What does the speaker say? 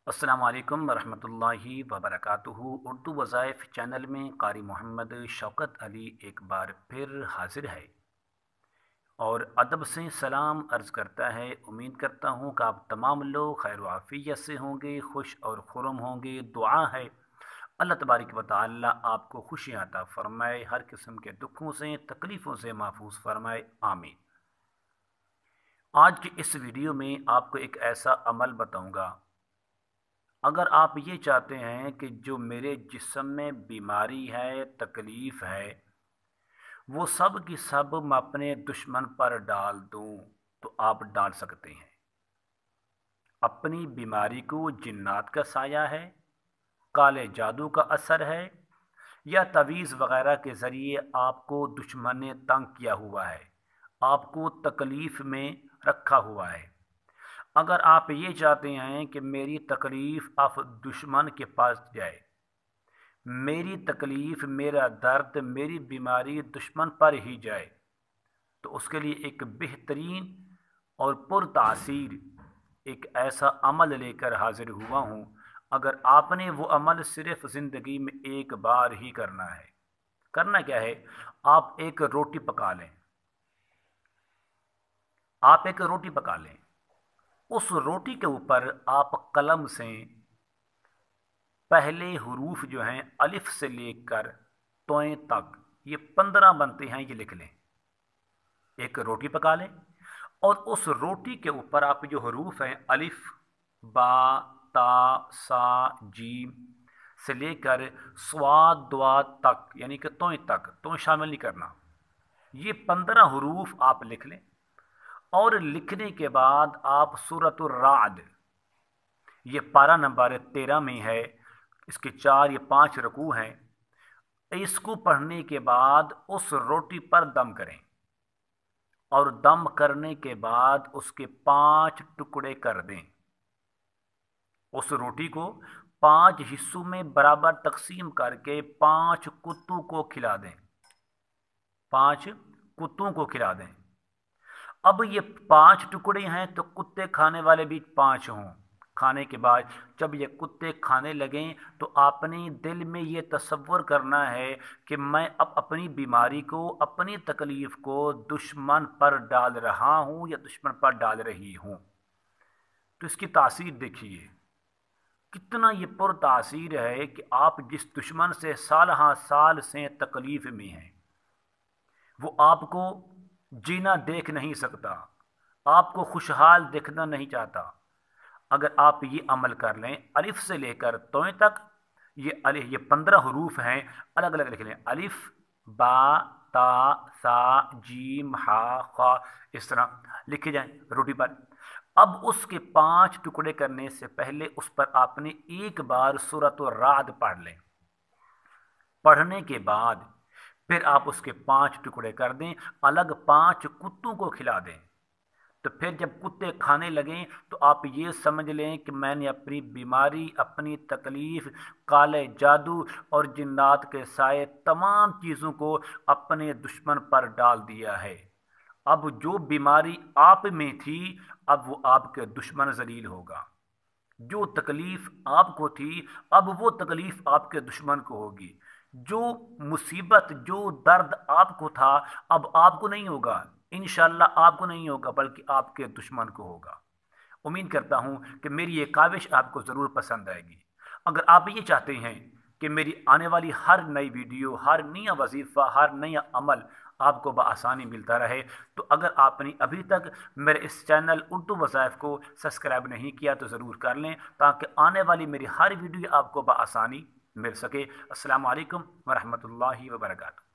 अस्सलाम वालेकुम वरहमतुल्लाहि वबरकातुहू। उर्दू वज़ाइफ चैनल में क़ारी मोहम्मद शौकत अली एक बार फिर हाजिर है और अदब से सलाम अर्ज़ करता है। उम्मीद करता हूँ कि आप तमाम लोग खैर व आफ़ियत से होंगे, खुश और खुर्म होंगे। दुआ है अल्लाह तबारक व तआला आपको खुशियाँ अता फ़रमाए, हर किस्म के दुखों से तकलीफ़ों से महफूज फ़रमाए, आमीन। आज की इस वीडियो में आपको एक ऐसा अमल बताऊँगा, अगर आप ये चाहते हैं कि जो मेरे जिस्म में बीमारी है, तकलीफ़ है, वो सब की सब मैं अपने दुश्मन पर डाल दूं, तो आप डाल सकते हैं। अपनी बीमारी को जिन्नात का साया है, काले जादू का असर है, या तवीज़ वगैरह के ज़रिए आपको दुश्मन ने तंग किया हुआ है, आपको तकलीफ़ में रखा हुआ है। अगर आप ये चाहते हैं कि मेरी तकलीफ़ अब दुश्मन के पास जाए, मेरी तकलीफ़, मेरा दर्द, मेरी बीमारी दुश्मन पर ही जाए, तो उसके लिए एक बेहतरीन और पुरतासीर एक ऐसा अमल लेकर हाजिर हुआ हूँ। अगर आपने वो अमल सिर्फ़ ज़िंदगी में एक बार ही करना है। करना क्या है, आप एक रोटी पका लें। आप एक रोटी पका लें, उस रोटी के ऊपर आप कलम से पहले हुरूफ जो हैं अलिफ से लेकर तोय तक, ये 15 बनते हैं, ये लिख लें। एक रोटी पका लें और उस रोटी के ऊपर आप जो हरूफ हैं अलिफ, बा, ता, सा, जीम से लेकर स्वाद द्वा तक, यानी कि तोय तक, तोय शामिल नहीं करना, ये 15 हरूफ आप लिख लें। और लिखने के बाद आप सूरतुर राद, ये पारा नंबर 13 में है, इसके 4 या 5 रकू हैं, इसको पढ़ने के बाद उस रोटी पर दम करें और दम करने के बाद उसके 5 टुकड़े कर दें। उस रोटी को 5 हिस्सों में बराबर तकसीम करके 5 कुत्तों को खिला दें। 5 कुत्तों को खिला दें। अब ये 5 टुकड़े हैं तो कुत्ते खाने वाले भी 5 हों। खाने के बाद जब ये कुत्ते खाने लगें तो आपने दिल में ये तसव्वुर करना है कि मैं अब अपनी बीमारी को, अपनी तकलीफ़ को दुश्मन पर डाल रहा हूँ या दुश्मन पर डाल रही हूँ। तो इसकी तासीर देखिए, कितना ये पुरतासीर है कि आप जिस दुश्मन से साल हाँ साल से तकलीफ़ में हैं, वो आपको जीना देख नहीं सकता, आपको खुशहाल देखना नहीं चाहता। अगर आप ये अमल कर लें, अलिफ से लेकर तोय तक, ये 15 हरूफ हैं, अलग अलग लिख लें। अलिफ, बा, ता, सा, जीम, हा, खा, इस तरह लिखे जाएं रोटी पर। अब उसके 5 टुकड़े करने से पहले उस पर आपने एक बार सूरत राद पढ़ लें। पढ़ने के बाद फिर आप उसके 5 टुकड़े कर दें, अलग 5 कुत्तों को खिला दें। तो फिर जब कुत्ते खाने लगें तो आप ये समझ लें कि मैंने अपनी बीमारी, अपनी तकलीफ़, काले जादू और जिन्नात के साए, तमाम चीज़ों को अपने दुश्मन पर डाल दिया है। अब जो बीमारी आप में थी, अब वो आपके दुश्मन जलील होगा। जो तकलीफ़ आपको थी, अब वो तकलीफ़ आपके दुश्मन को होगी। जो मुसीबत, जो दर्द आपको था, अब आपको नहीं होगा। इंशाअल्लाह आपको नहीं होगा, बल्कि आपके दुश्मन को होगा। उम्मीद करता हूँ कि मेरी ये काविश आपको ज़रूर पसंद आएगी। अगर आप ये चाहते हैं कि मेरी आने वाली हर नई वीडियो, हर नया वजीफ़ा, हर नया अमल आपको बआसानी मिलता रहे, तो अगर आपने अभी तक मेरे इस चैनल उर्दू वज़ाइफ को सब्सक्राइब नहीं किया तो ज़रूर कर लें, ताकि आने वाली मेरी हर वीडियो आपको बआसानी मिल सके। अस्सलामु अलैकुम वरहमतुल्लाहि वबरकातुहू।